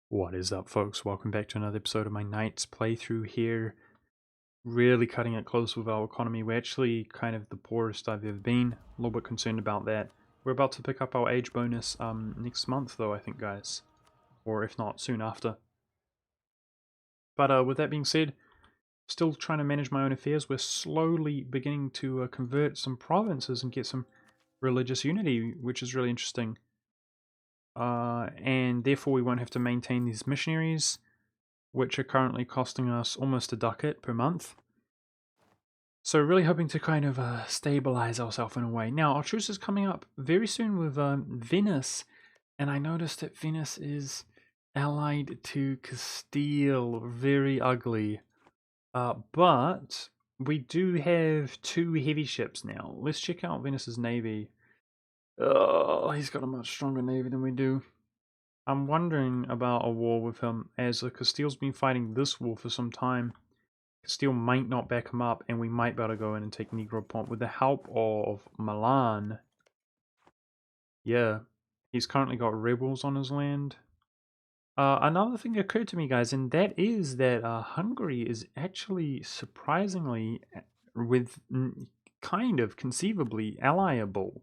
What is up, folks? Welcome back to another episode of my Knights playthrough here. Really cutting it close with our economy. We're actually kind of the poorest I've ever been. A little bit concerned about that. We're about to pick up our age bonus next month, though, I think, guys. Or if not, soon after. But with that being said, still trying to manage my own affairs. We're slowly beginning to convert some provinces and get some religious unity, which is really interesting. And therefore we won't have to maintain these missionaries, which are currently costing us almost a ducat per month. So really hoping to kind of stabilize ourselves in a way. Now, our truce is coming up very soon with Venice, and I noticed that Venice is allied to Castile. Very ugly. But we do have two heavy ships now. Let's check out Venice's navy. Oh, he's got a much stronger navy than we do. I'm wondering about a war with him, as Castile's been fighting this war for some time. Castile might not back him up, and we might be able to go in and take Negropont with the help of Milan. Yeah, he's currently got rebels on his land. Another thing occurred to me, guys, and that is that Hungary is actually surprisingly, with kind of conceivably allyable.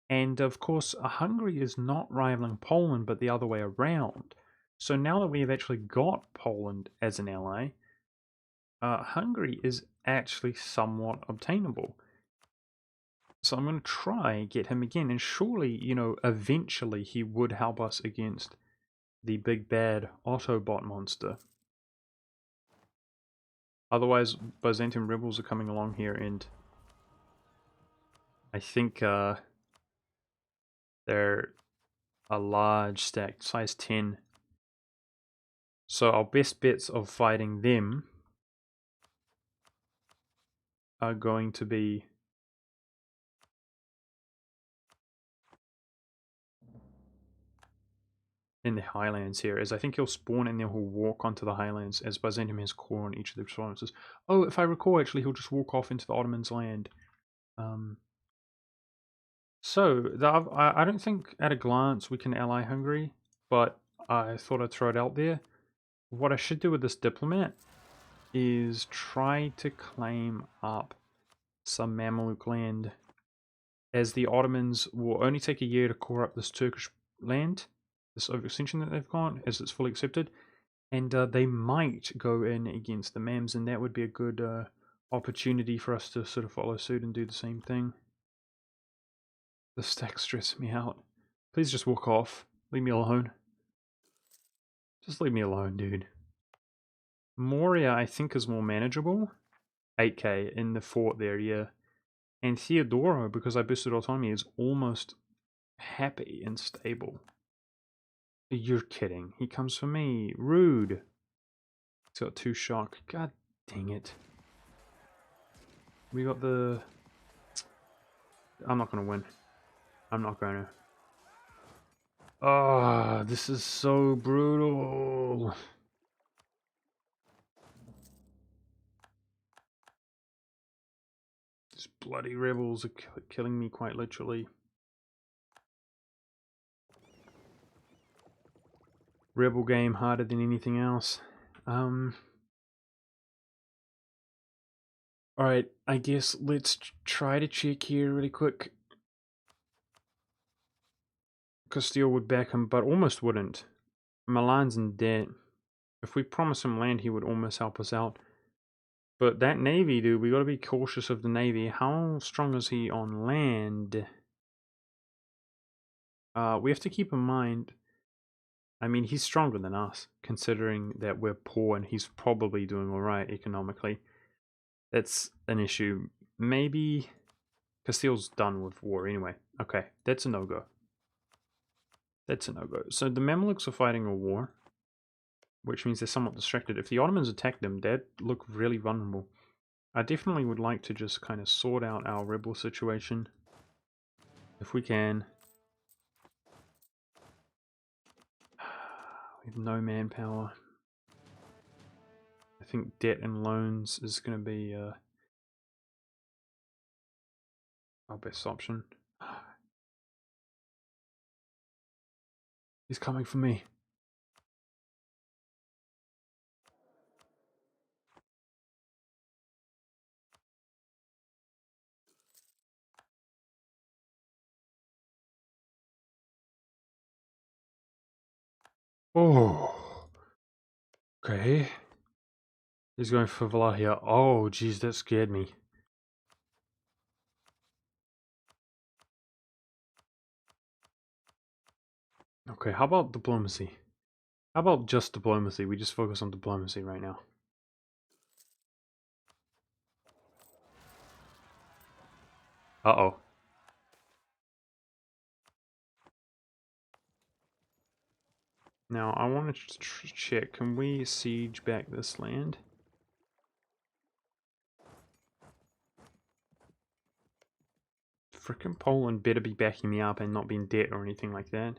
And of course, Hungary is not rivaling Poland, but the other way around. So now that we have actually got Poland as an ally, Hungary is actually somewhat obtainable. So I'm going to try get him again, and surely, eventually he would help us against the big bad Autobot monster. Otherwise, Byzantium rebels are coming along here, and I think they're a large stack, size 10. So our best bets of fighting them are going to be in the highlands here, as I think he'll spawn and then he'll walk onto the highlands, as Byzantium has core on each of the provinces. Oh, if I recall, actually, he'll just walk off into the Ottomans' land. I don't think at a glance we can ally Hungary, but I thought I'd throw it out there. What I should do with this diplomat is try to claim up some Mamluk land, as the Ottomans will only take a year to core up this Turkish land, this overextension that they've got, as it's fully accepted, and they might go in against the Mams, and that would be a good opportunity for us to sort of follow suit and do the same thing. The stack's stressing me out. Please just walk off. Leave me alone. Just leave me alone, dude. Moria, I think, is more manageable. 8k in the fort there, yeah. And Theodoro, because I boosted autonomy, is almost happy and stable. You're kidding. He comes for me. Rude. He's got 2 shock. God dang it. We got the... I'm not going to win. I'm not going to. Oh, this is so brutal. These bloody rebels are killing me quite literally. Rebel game harder than anything else. Alright, I guess let's try to check here really quick. Castile would back him, but almost wouldn't. Milan's in debt. If we promise him land, he would almost help us out. But that navy, dude, we gotta be cautious of the navy. How strong is he on land? We have to keep in mind, I mean, he's stronger than us, considering that we're poor, and he's probably doing alright economically. That's an issue. Maybe Castile's done with war anyway. Okay, that's a no-go. That's a no-go. So the Mamluks are fighting a war, which means they're somewhat distracted. If the Ottomans attack them, they'd look really vulnerable. I definitely would like to just kind of sort out our rebel situation, if we can. We have no manpower. I think debt and loans is going to be our best option. He's coming for me. Oh, okay. He's going for Valahia. Oh, geez, that scared me. Okay, how about diplomacy? How about just diplomacy? We just focus on diplomacy right now. Uh-oh. Now, I want to check. Can we siege back this land? Frickin' Poland better be backing me up and not be in debt or anything like that.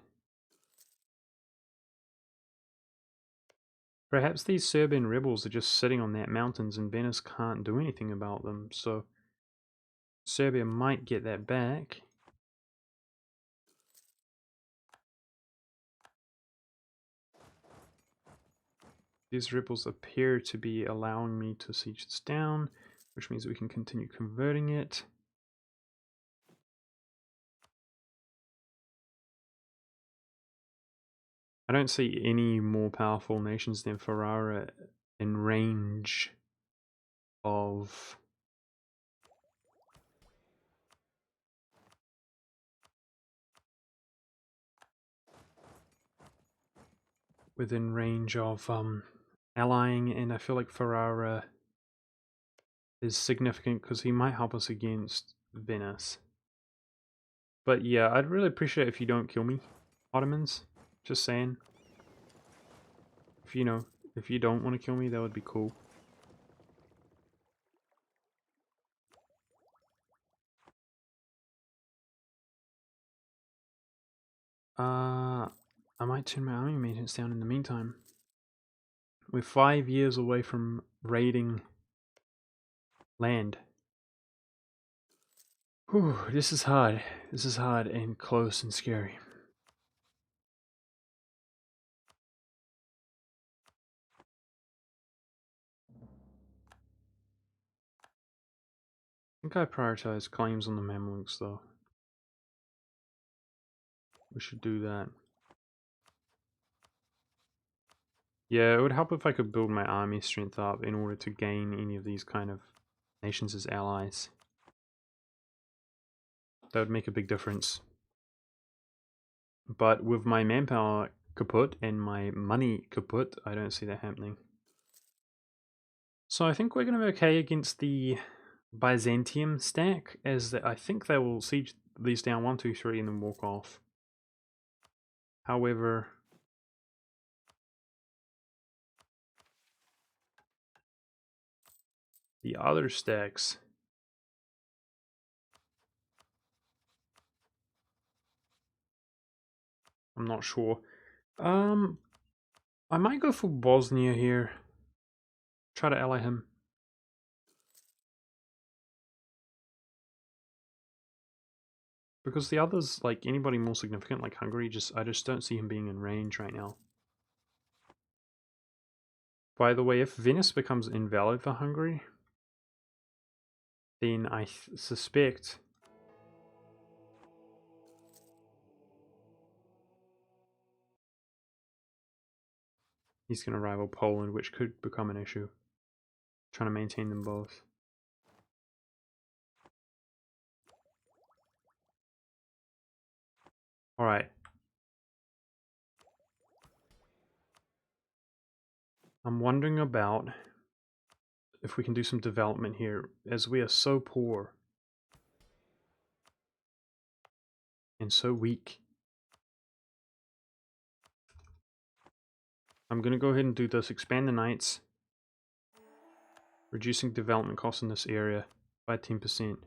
Perhaps these Serbian rebels are just sitting on that mountains and Venice can't do anything about them, so Serbia might get that back. These rebels appear to be allowing me to siege this down, which means we can continue converting it. I don't see any more powerful nations than Ferrara in range of within range of allying, and I feel like Ferrara is significant because he might help us against Venice. But yeah, I'd really appreciate if you don't kill me, Ottomans. Just saying. If you know, if you don't want to kill me, that would be cool. I might turn my army maintenance down in the meantime. We're 5 years away from raiding land. Whew, this is hard. This is hard and close and scary. I think I prioritize claims on the Mamluks though. We should do that. Yeah, it would help if I could build my army strength up in order to gain any of these kind of nations as allies. That would make a big difference. But with my manpower kaput and my money kaput, I don't see that happening. So I think we're going to be okay against the Byzantium stack, as I think they will siege these down 1, 2, 3 and then walk off. However, the other stacks, I'm not sure. I might go for Bosnia here. Try to ally him. Because the others, like anybody more significant, like Hungary, I just don't see him being in range right now. By the way, if Venice becomes invalid for Hungary, then I suspect he's going to rival Poland, which could become an issue. Trying to maintain them both. Alright. I'm wondering about if we can do some development here, as we are so poor and so weak. I'm going to go ahead and do this. Expand the Knights. Reducing development costs in this area by 10%.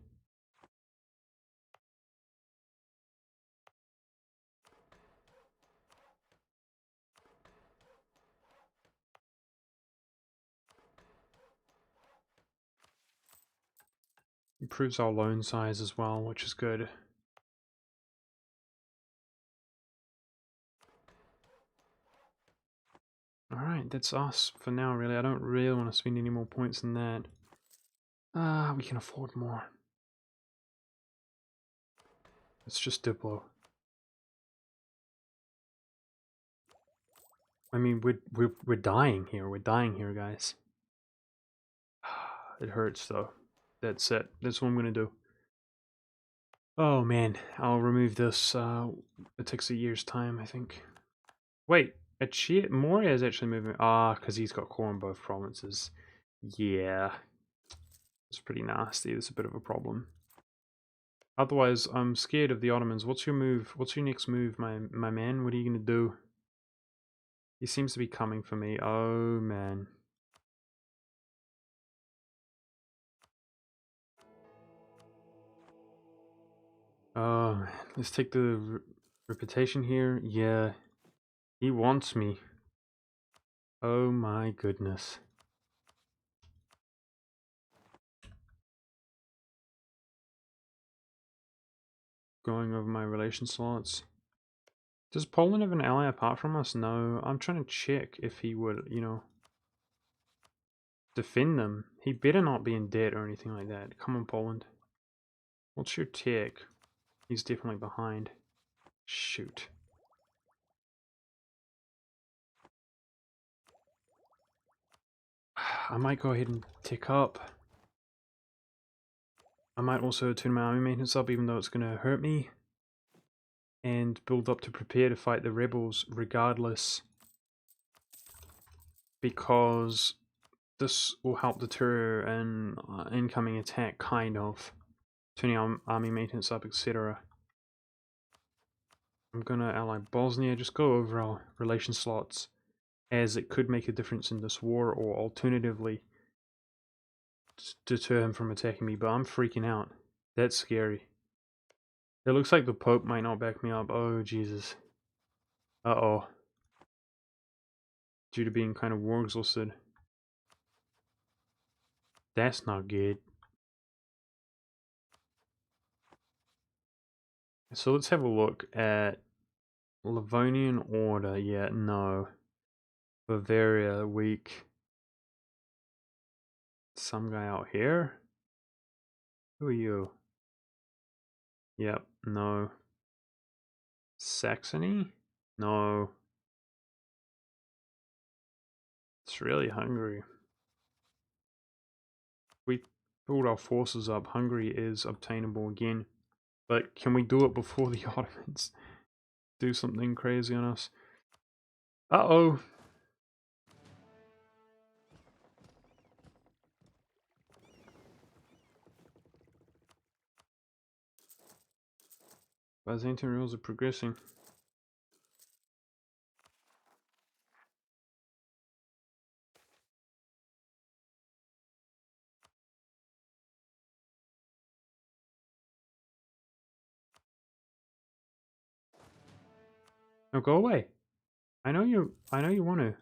Improves our loan size as well, which is good. Alright, that's us for now, really. I don't really want to spend any more points than that. We can afford more. It's just Diplo. I mean, we're dying here. We're dying here, guys. It hurts though. That's it. That's what I'm gonna do. Oh man, I'll remove this. It takes a year's time, I think. Wait, Moria is actually moving. Ah, because he's got core in both provinces. Yeah, it's pretty nasty. It's a bit of a problem. Otherwise, I'm scared of the Ottomans. What's your move? What's your next move, my man? What are you gonna do? He seems to be coming for me. Oh man. Oh man. Let's take the reputation here. Yeah, he wants me. Oh my goodness. Going over my relation slots. Does Poland have an ally apart from us? No. I'm trying to check if he would, defend them. He better not be in debt or anything like that. Come on, Poland. What's your tech? He's definitely behind. Shoot. I might go ahead and tick up. I might also turn my army maintenance up, even though it's going to hurt me. And build up to prepare to fight the rebels regardless. Because this will help deter an incoming attack, kind of. Turning our army maintenance up, etc. I'm gonna ally Bosnia, just go over our relation slots, as it could make a difference in this war, or alternatively deter him from attacking me, but I'm freaking out. That's scary. It looks like the Pope might not back me up. Oh, Jesus. Uh-oh. Due to being kind of war exhausted. That's not good. So let's have a look at Livonian Order. Yeah, no. Bavaria, weak. Some guy out here? Who are you? Yep, no. Saxony? No. It's really Hungary. We build our forces up. Hungary is obtainable again. But can we do it before the Ottomans do something crazy on us? Uh-oh. Byzantine rules are progressing. No, go away. I know you want to.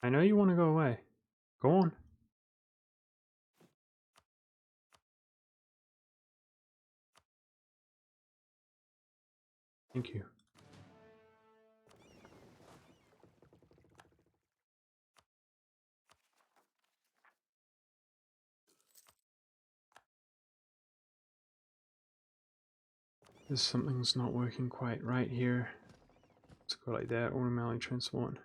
I know you want to go away. Go on. Thank you. Something's not working quite right here. Let's go like that, automatically transport.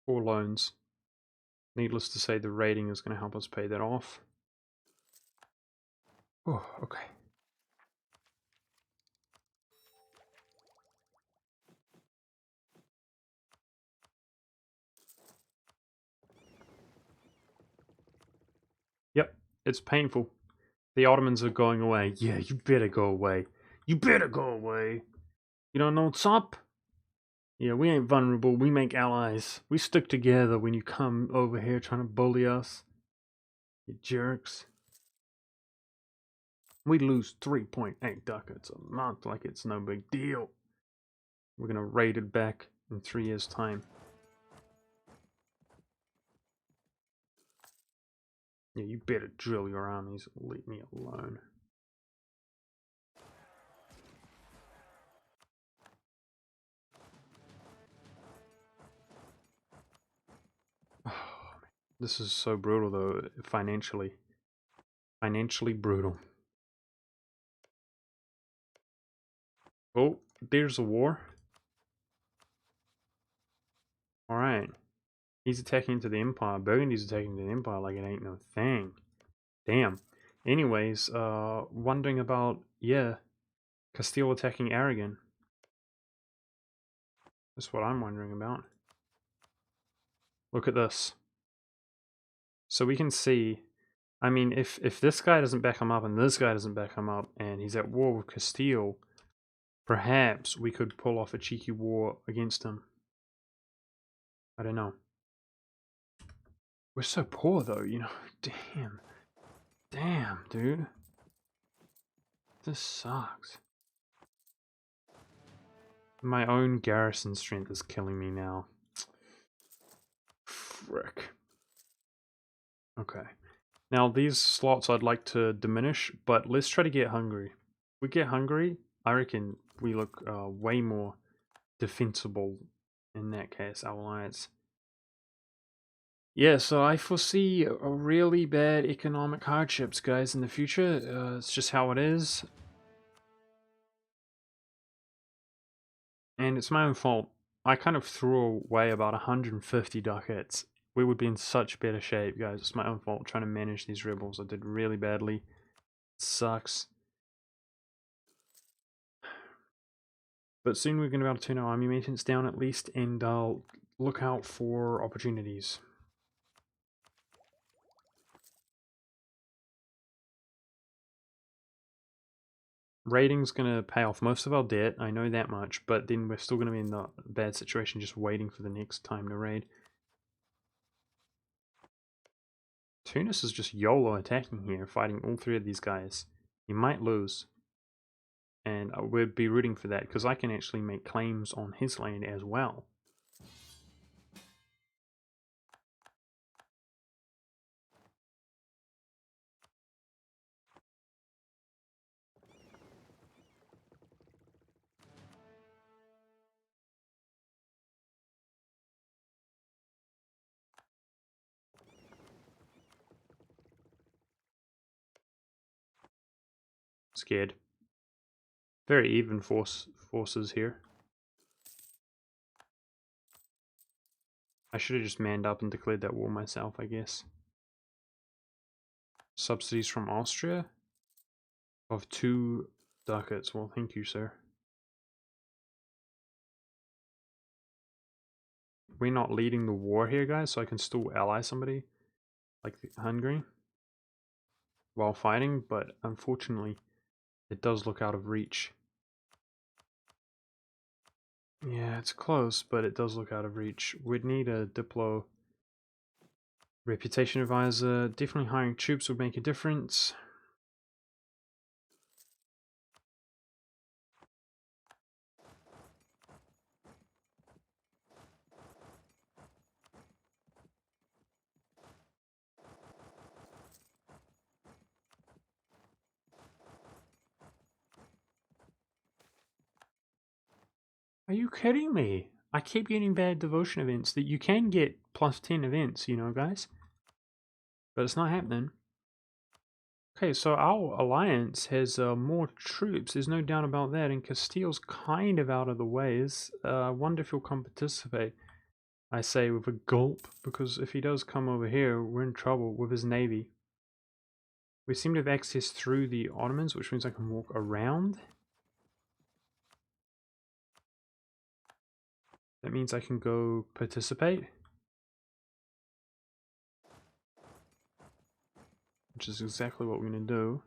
4 loans. Needless to say, the rating is going to help us pay that off. Oh, okay. Yep, it's painful. The Ottomans are going away. Yeah, you better go away. You better go away. You don't know what's up? Yeah, we ain't vulnerable. We make allies. We stick together when you come over here trying to bully us. You jerks. We lose 3.8 ducats a month like it's no big deal. We're gonna raid it back in 3 years' time. Yeah, you better drill your armies and leave me alone. This is so brutal though, financially. Financially brutal. Oh, there's a war. Alright. He's attacking into the Empire. Burgundy's attacking the Empire like it ain't no thing. Damn. Anyways, wondering about, yeah, Castile attacking Aragon. That's what I'm wondering about. Look at this. So we can see, I mean, if this guy doesn't back him up and this guy doesn't back him up and he's at war with Castile, perhaps we could pull off a cheeky war against him. I don't know. We're so poor though, you know. Damn. Damn, dude. This sucks. My own garrison strength is killing me now. Frick. Okay. Now these slots I'd like to diminish, but let's try to get Hungary. If we get Hungary, I reckon we look way more defensible in that case, our alliance. Yeah, so I foresee a really bad economic hardships, guys, in the future. It's just how it is. And it's my own fault. I kind of threw away about 150 ducats. We would be in such better shape, guys. It's my own fault trying to manage these rebels. I did really badly. It sucks. But soon we're going to be able to turn our army maintenance down at least, and look out for opportunities. Raiding's going to pay off most of our debt, I know that much, but then we're still going to be in a bad situation just waiting for the next time to raid. Tunis is just YOLO attacking here, fighting all three of these guys. He might lose. And we'd be rooting for that, because I can actually make claims on his land as well. Scared. Very even forces here. I should have just manned up and declared that war myself, I guess. Subsidies from Austria of 2 ducats. Well, thank you, sir. We're not leading the war here, guys, so I can still ally somebody like Hungary while fighting, but unfortunately it does look out of reach. Yeah, it's close, but it does look out of reach. We'd need a Diplo reputation advisor. Definitely hiring troops would make a difference. Are you kidding me? I keep getting bad devotion events that you can get plus 10 events, you know, guys. But it's not happening. Okay, so our alliance has more troops. There's no doubt about that. And Castile's kind of out of the ways. I wonder if he'll come participate. I say with a gulp, because if he does come over here, we're in trouble with his navy. We seem to have access through the Ottomans, which means I can walk around. That means I can go participate. Which is exactly what we're going to do.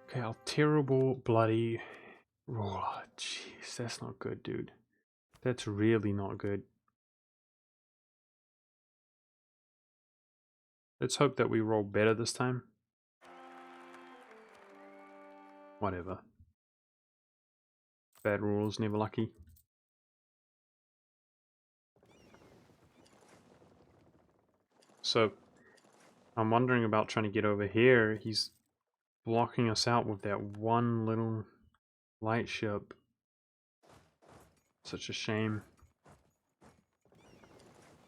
Okay, our terrible bloody... Oh, jeez, that's not good, dude. That's really not good. Let's hope that we roll better this time. Whatever. Bad rules, never lucky. So, I'm wondering about trying to get over here. He's blocking us out with that one little light ship. Such a shame.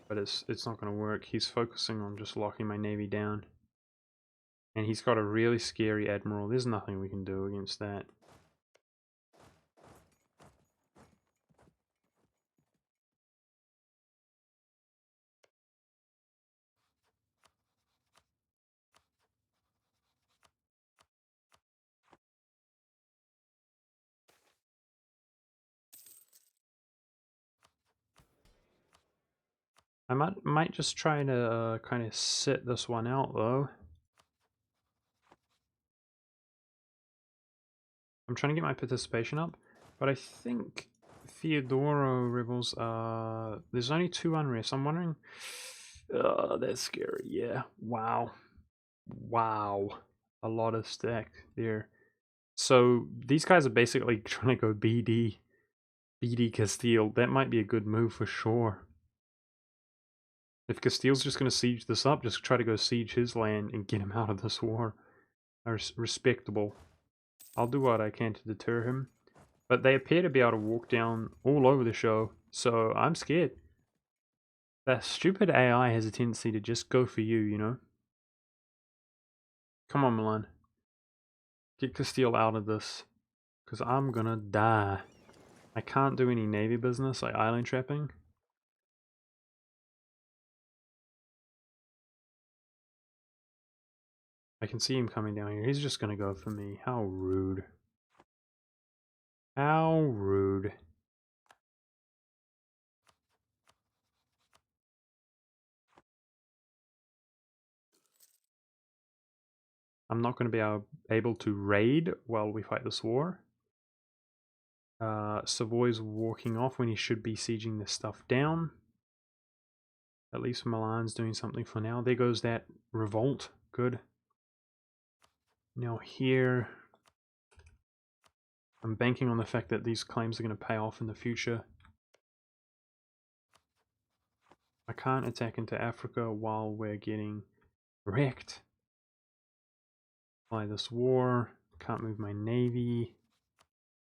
But it's not going to work. He's focusing on just locking my navy down. And he's got a really scary admiral. There's nothing we can do against that. I might just try to kind of sit this one out though. I'm trying to get my participation up, but I think Theodoro rebels. There's only 2 unrest. I'm wondering. That's scary. Yeah. Wow. Wow. A lot of stack there. So these guys are basically trying to go BD Castile. That might be a good move for sure. If Castile's just going to siege this up, just try to go siege his land and get him out of this war. Respectable. I'll do what I can to deter him. But they appear to be able to walk down all over the show, so I'm scared. That stupid AI has a tendency to just go for you, you know? Come on, Milan. Get Castile out of this, because I'm gonna die. I can't do any navy business, like island trapping. I can see him coming down here. He's just gonna go for me. How rude. How rude. I'm not going to be able to raid while we fight this war. Savoy's walking off when he should be sieging this stuff down. At least Milan's doing something for now. There goes that revolt. Good. Now here, I'm banking on the fact that these claims are going to pay off in the future. I can't attack into Africa while we're getting wrecked by this war. Can't move my navy.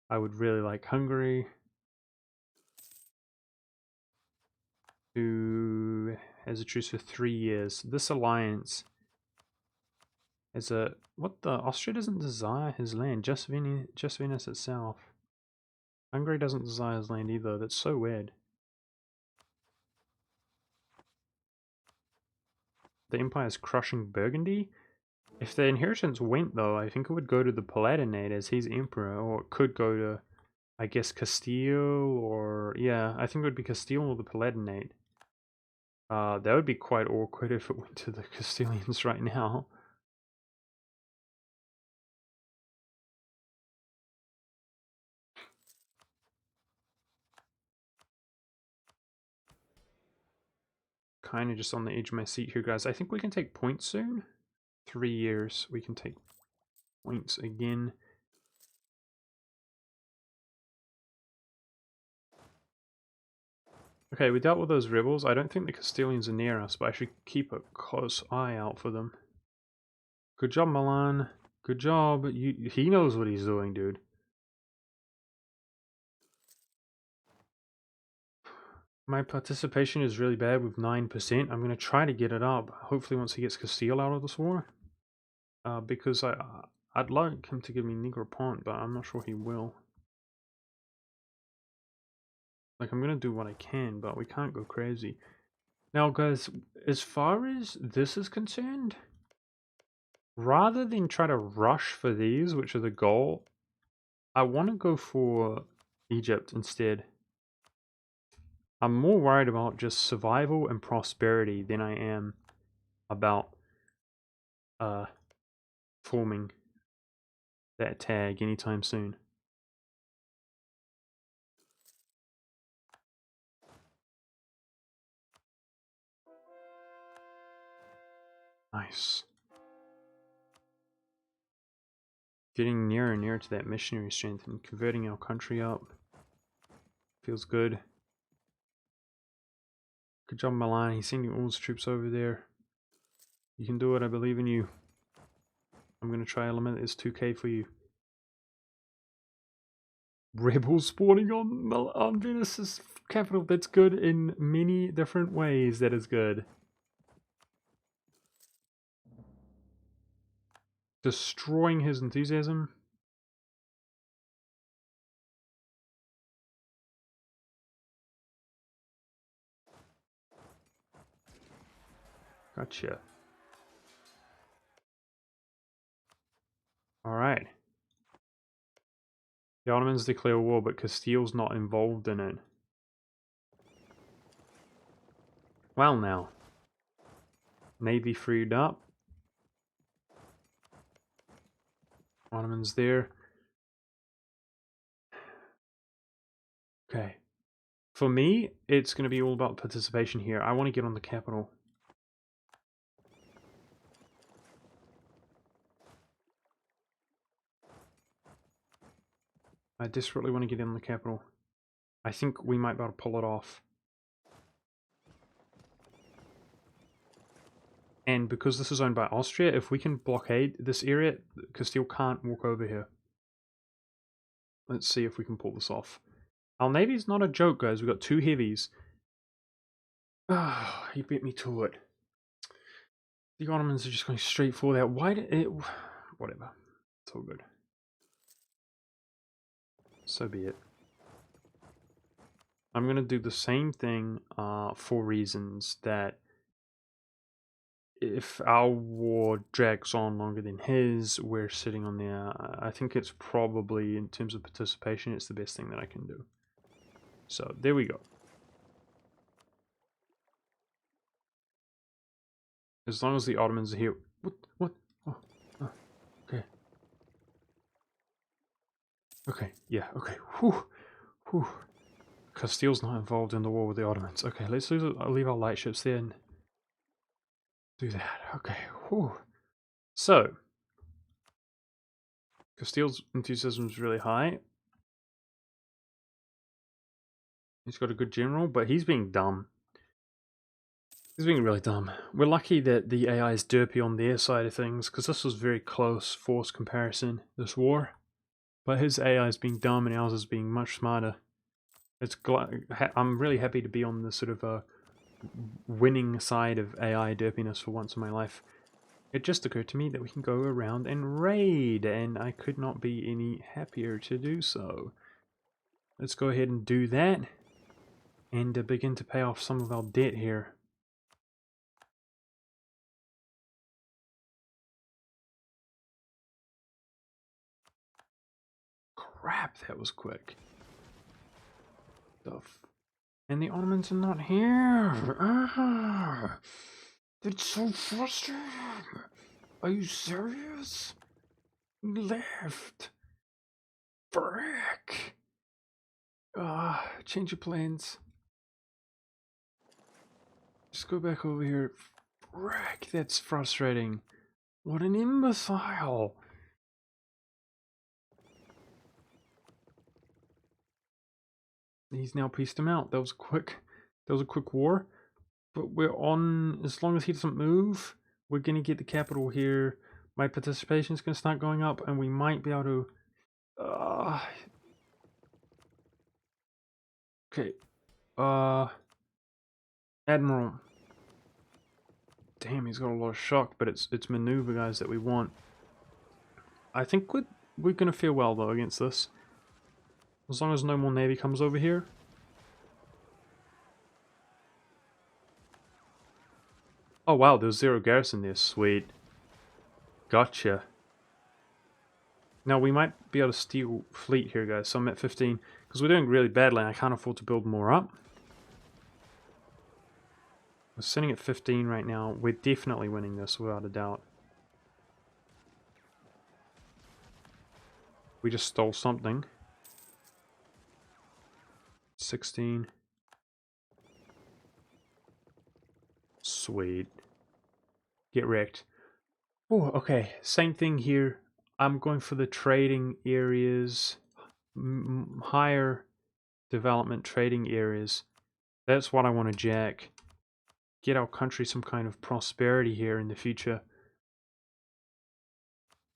I would really like Hungary to has a truce for 3 years. This alliance is a what the Austria doesn't desire his land, just Venice itself. Hungary doesn't desire his land either. That's so weird. The empire is crushing Burgundy. If the inheritance went though, I think it would go to the Palatinate as he's emperor, or it could go to, I guess, Castile, or yeah, I think it would be Castile or the Palatinate. That would be quite awkward if it went to the Castilians right now. Kind of just on the edge of my seat here, guys. I think we can take points soon. 3 years, we can take points again. Okay, we dealt with those rebels. I don't think the Castilians are near us, but I should keep a close eye out for them. Good job, Milan. Good job. He knows what he's doing, dude. My participation is really bad with 9%. I'm going to try to get it up, hopefully once he gets Castile out of this war. Because I'd like him to give me Negroponte, but I'm not sure he will. Like, I'm going to do what I can, but we can't go crazy. Now, guys, as far as this is concerned, rather than try to rush for these, which are the goal, I want to go for Egypt instead. I'm more worried about just survival and prosperity than I am about forming that tag anytime soon. Nice. Getting nearer and nearer to that missionary strength and converting our country up. Feels good. Good job, Milan. He's sending all his troops over there. You can do it. I believe in you. I'm going to try eliminate this 2k for you. Rebels spawning on Venus's capital. That's good in many different ways. That is good. Destroying his enthusiasm. Gotcha. Alright. The Ottomans declare war, but Castile's not involved in it. Well now. Navy freed up. Ottomans there. Okay. For me, it's going to be all about participation here. I want to get on the capital. I desperately want to get in the capital. I think we might be able to pull it off. And because this is owned by Austria, if we can blockade this area, Castile can't walk over here. Let's see if we can pull this off. Our navy's not a joke, guys. We've got 2 heavies. Ah, he beat me to it. The Ottomans are just going straight for that. Why did it... Whatever. It's all good. So be it. I'm going to do the same thing for reasons that if our war drags on longer than his, we're sitting on there. I think it's probably, in terms of participation, it's the best thing that I can do. So, there we go. As long as the Ottomans are here... What? Oh, okay. Okay, yeah, okay. Whew. Whew. Castile's not involved in the war with the Ottomans. Okay, let's leave our light ships there and do that. Okay, whew. So, Castile's enthusiasm is really high. He's got a good general, but he's being dumb. He's being really dumb. We're lucky that the AI is derpy on their side of things, because this was very close force comparison, this war. But his AI is being dumb and ours is being much smarter. I'm really happy to be on the sort of winning side of AI derpiness for once in my life. It just occurred to me that we can go around and raid, and I could not be any happier to do so. Let's go ahead and do that, and begin to pay off some of our debt here. Crap, that was quick. And the Ottomans are not here. Ah, that's so frustrating. Are you serious? He left. Frick. Change of plans. Just go back over here. Frick, that's frustrating. What an imbecile. He's now pieced him out. That was a quick war. But we're on, as long as he doesn't move, we're gonna get the capital here. My participation is gonna start going up, and we might be able to okay. Admiral. Damn, he's got a lot of shock, but it's maneuver guys that we want. I think we're gonna feel well though against this. As long as no more navy comes over here. Oh wow, there's 0 garrison there, sweet. Gotcha. Now we might be able to steal fleet here guys, so I'm at 15. Because we're doing really badly and I can't afford to build more up. We're sitting at 15 right now. We're definitely winning this without a doubt. We just stole something. 16. Sweet. Get wrecked. Oh, okay. Same thing here. I'm going for the trading areas. Higher development trading areas. That's what I want to jack. Get our country some kind of prosperity here in the future.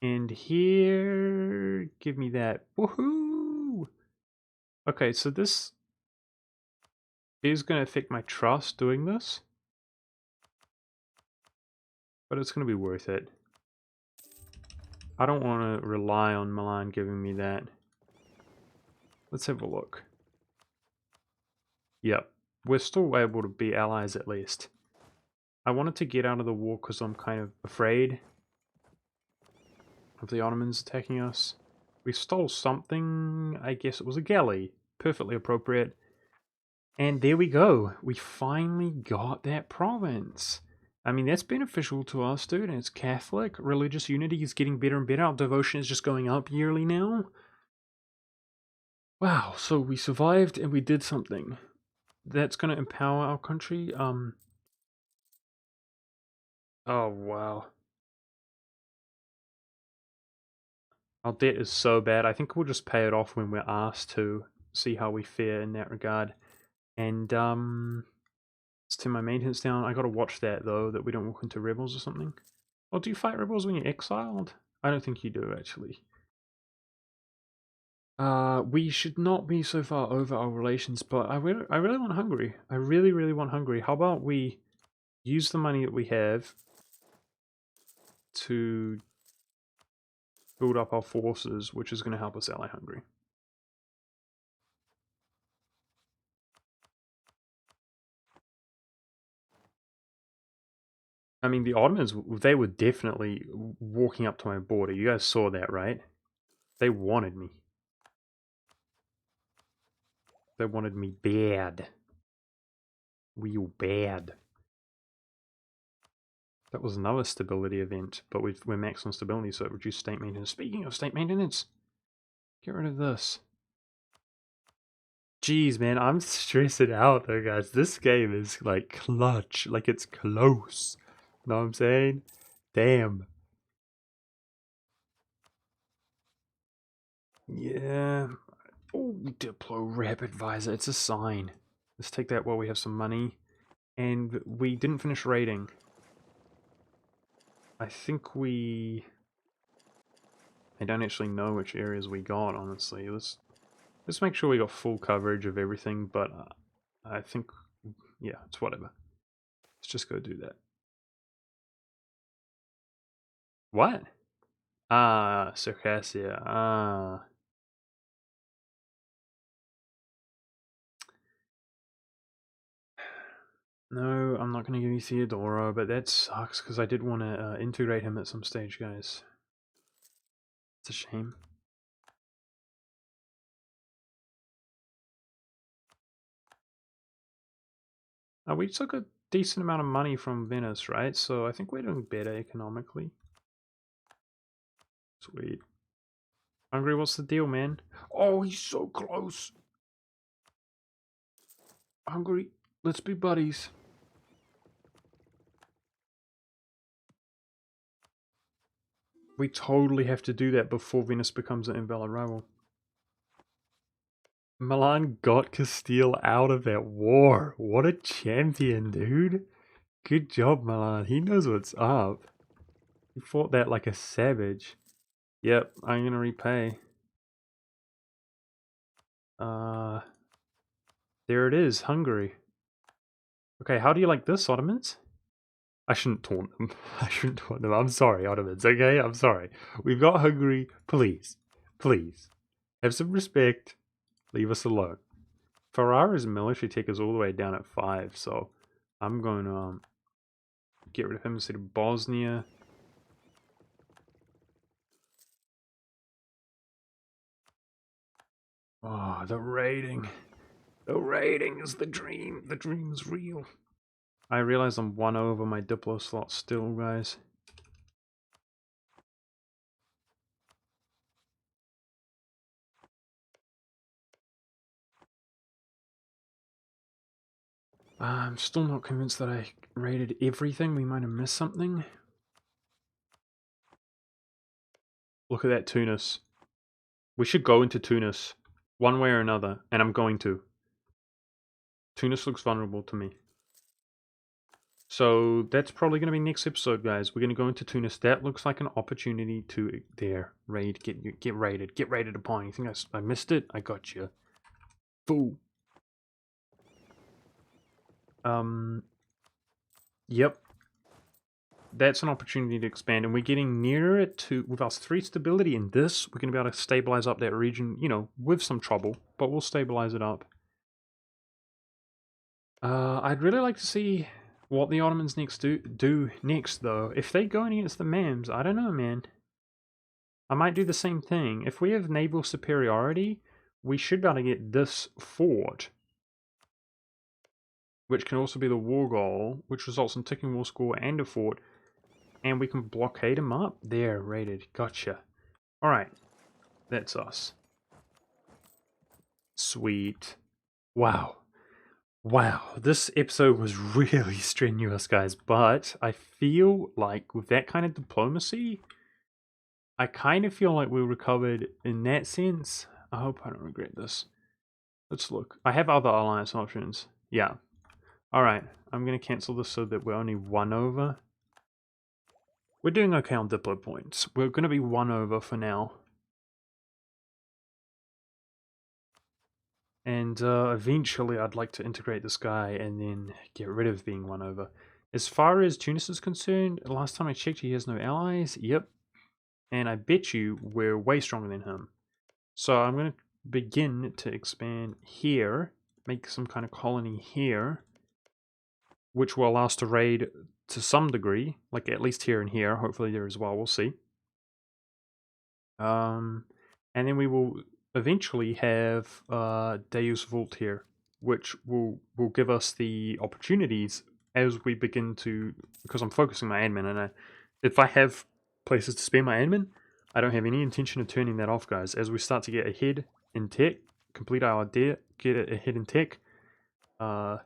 And here, give me that. Woohoo! Okay, so this is going to affect my trust doing this, but it's going to be worth it. I don't want to rely on Milan giving me that. Let's have a look. Yep, we're still able to be allies at least. I wanted to get out of the war because I'm kind of afraid of the Ottomans attacking us. We stole something, I guess it was a galley. Perfectly appropriate. And there we go. We finally got that province. I mean, that's beneficial to us, dude. And it's Catholic. Religious unity is getting better and better. Our devotion is just going up yearly now. Wow, so we survived and we did something. That's going to empower our country. Oh, wow. Our debt is so bad. I think we'll just pay it off when we're asked to. See how we fare in that regard. And, let's turn my maintenance down. I gotta watch that, though, that we don't walk into rebels or something. Or do you fight rebels when you're exiled? I don't think you do, actually. We should not be so far over our relations, but I really want Hungary. I really, really want Hungary. How about we use the money that we have to build up our forces, which is going to help us ally Hungary. I mean, the Ottomans, they were definitely walking up to my border. You guys saw that, right? They wanted me. They wanted me bad. Real bad. That was another stability event, but we're maxed on stability, so it reduced state maintenance. Speaking of state maintenance, get rid of this. Jeez, man, I'm stressing out though, guys. This game is like clutch, like it's close. Know what I'm saying? Damn. Yeah. Oh, Diplo Rapid Visor. It's a sign. Let's take that while we have some money. And we didn't finish raiding. I think we... I don't actually know which areas we got, honestly. Let's make sure we got full coverage of everything, but I think... Yeah, it's whatever. Let's just go do that. What? Ah, Circassia. Ah. No, I'm not going to give you Theodoro, but that sucks because I did want to integrate him at some stage, guys. It's a shame. We took a decent amount of money from Venice, right? So I think we're doing better economically. Sweet. Hungary, what's the deal, man? Oh, he's so close. Hungary, let's be buddies. We totally have to do that before Venice becomes an invalid rival. Milan got Castile out of that war. What a champion, dude. Good job, Milan. He knows what's up. He fought that like a savage. Yep, I'm gonna repay. There it is, Hungary. Okay, how do you like this, Ottomans? I shouldn't taunt them. I shouldn't taunt them. I'm sorry, Ottomans, okay? I'm sorry. We've got Hungary. Please. Please. Have some respect. Leave us alone. Ferrara's military tech is all the way down at 5, so I'm going to get rid of him instead of Bosnia. Oh, the raiding. The raiding is the dream. The dream is real. I realize I'm 1 over my Diplo slot still, guys. I'm still not convinced that I raided everything. We might have missed something. Look at that Tunis. We should go into Tunis. One way or another. And I'm going to. Tunis looks vulnerable to me. So that's probably going to be next episode, guys. We're going to go into Tunis. That looks like an opportunity to raid, get raided, get raided upon. You think I missed it? I got you. Fool. Yep. That's an opportunity to expand, and we're getting nearer it to, with our 3 stability in this, we're going to be able to stabilize up that region, you know, with some trouble, but we'll stabilize it up. I'd really like to see what the Ottomans do next, though. If they go in against the Mams, I don't know, man. I might do the same thing. If we have naval superiority, we should be able to get this fort, which can also be the war goal, which results in ticking war score and a fort, and we can blockade them up. There, raided. Gotcha. Alright, that's us. Sweet. Wow. Wow, this episode was really strenuous, guys, but I feel like with that kind of diplomacy, I kind of feel like we recovered in that sense. I hope I don't regret this. Let's look. I have other alliance options. Yeah. Alright, I'm going to cancel this so that we're only 1 over. We're doing okay on Diplo points. We're going to be 1 over for now. And eventually I'd like to integrate this guy and then get rid of being 1 over. As far as Tunis is concerned, last time I checked he has no allies. Yep. And I bet you we're way stronger than him. So I'm going to begin to expand here. Make some kind of colony here. Which will allow us to raid to some degree. Like at least here and here. Hopefully there as well. We'll see. And then we will eventually have Deus Vult here, which will give us the opportunities as we begin to, because I'm focusing my admin, and if I have places to spend my admin, I don't have any intention of turning that off, guys. As we start to get ahead in tech, complete our idea, get it ahead in tech, yeah,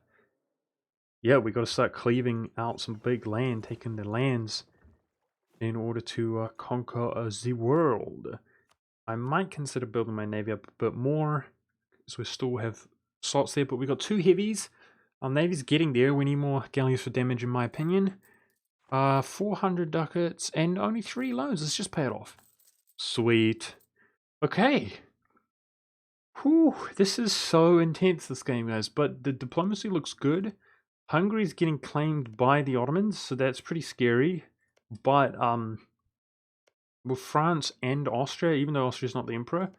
we got to start cleaving out some big land, taking the lands in order to conquer the world. I might consider building my navy up a bit more, because we still have slots there, but we got 2 heavies. Our navy's getting there. We need more galleys for damage, in my opinion. 400 ducats and only 3 loans. Let's just pay it off. Sweet. Okay. Whew, this is so intense, this game, guys, but the diplomacy looks good. Hungary's getting claimed by the Ottomans, so that's pretty scary. But, with France and Austria, even though Austria's not the emperor,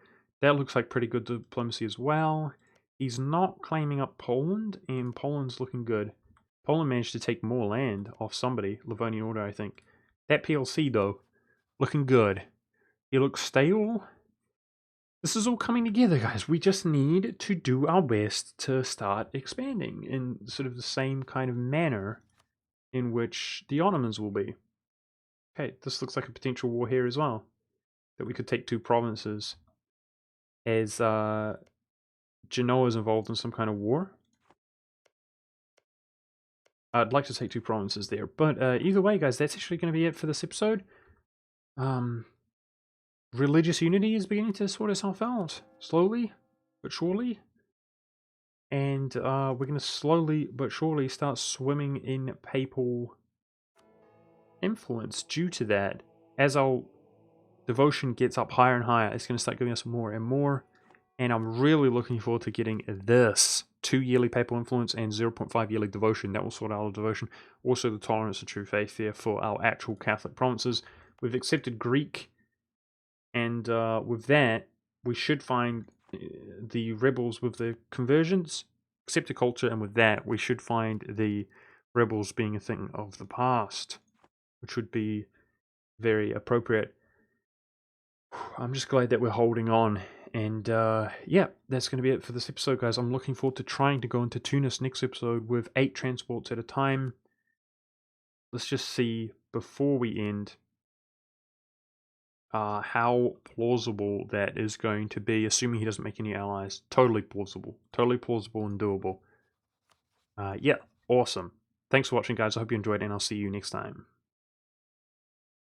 that looks like pretty good diplomacy as well. He's not claiming up Poland, and Poland's looking good. Poland managed to take more land off somebody, Livonian Order, I think. That PLC, though, looking good. He looks stable. This is all coming together, guys. We just need to do our best to start expanding in sort of the same kind of manner in which the Ottomans will be. Okay, this looks like a potential war here as well. That we could take 2 provinces. As Genoa is involved in some kind of war. I'd like to take 2 provinces there. But either way, guys, that's actually going to be it for this episode. Religious unity is beginning to sort itself out. Slowly, but surely. And we're going to slowly but surely start swimming in papal influence due to that. As our devotion gets up higher and higher, it's going to start giving us more and more. And I'm really looking forward to getting this 2 yearly papal influence and 0.5 yearly devotion. That will sort out our devotion. Also the tolerance of true faith there for our actual Catholic provinces. We've accepted Greek, and with that, we should find the rebels with the conversions, accepted culture, and with that, we should find the rebels being a thing of the past, which would be very appropriate. I'm just glad that we're holding on. And yeah, that's going to be it for this episode, guys. I'm looking forward to trying to go into Tunis next episode with 8 transports at a time. Let's just see, before we end, how plausible that is going to be, assuming he doesn't make any allies. Totally plausible and doable. Yeah, awesome. Thanks for watching, guys. I hope you enjoyed, and I'll see you next time.